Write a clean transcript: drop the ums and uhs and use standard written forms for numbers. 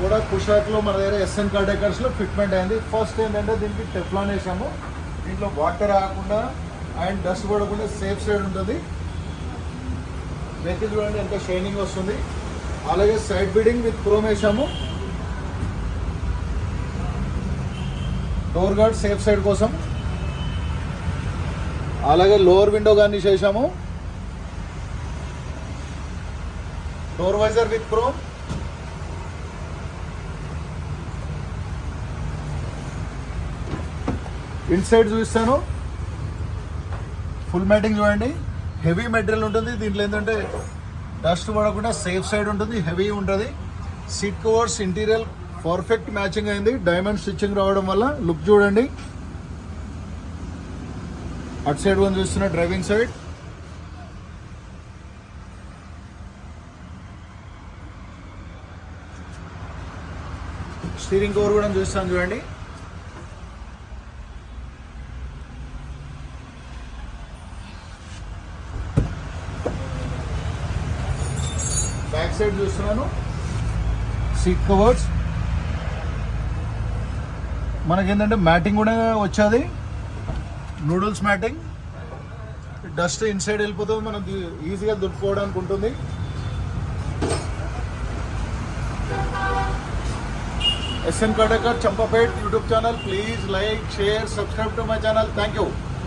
కూడా కుషాక్లో మన దగ్గర ఎస్ఎన్ కార్డేకర్స్లో ఫిట్మెంట్ అయింది. ఫస్ట్ ఏంటంటే దీనికి టెఫ్లాన్ వేసాము, దీంట్లో వాటర్ రాకుండా అండ్ డస్ట్ పడకుండా సేఫ్ సైడ్ ఉంటుంది. వెహికల్ చూడండి ఎంత షైనింగ్ వస్తుంది. అలాగే సైడ్ బీడింగ్ విత్ క్రోమ్ వేసాము, డోర్ గార్డ్ సేఫ్ సైడ్ కోసం. అలాగే లోవర్ విండో గార్నిష్ చేసాము, door visor with chrome. Inside చూపిస్తాను. ఫుల్ మ్యాటింగ్ చూడండి, హెవీ మెటీరియల్ ఉంటుంది. దీంట్లో ఏంటంటే డస్ట్ పడకుండా సేఫ్ సైడ్ ఉంటుంది, హెవీ ఉంటుంది. Seat covers interior perfect matching అయింది, డైమండ్ స్టిచ్చింగ్ రావడం వల్ల. లుక్ చూడండి. అటు సైడ్ వన్ చూస్తున్న డ్రైవింగ్ సైడ్. స్టీరింగ్ కవర్ కూడా చూస్తాను చూడండి. బ్యాక్ సైడ్ చూస్తున్నాను, సీట్ కవర్స్ మనకేంటంటే మ్యాటింగ్ కూడా వచ్చేది, నూడిల్స్ మ్యాటింగ్. డస్ట్ ఇన్సైడ్ వెళ్ళిపోతుంది, మనం ఈజీగా దుట్టుకోవడానికి ఉంటుంది. S N Kardekar Champapet YouTube channel. Please like, share, subscribe to my channel. Thank you.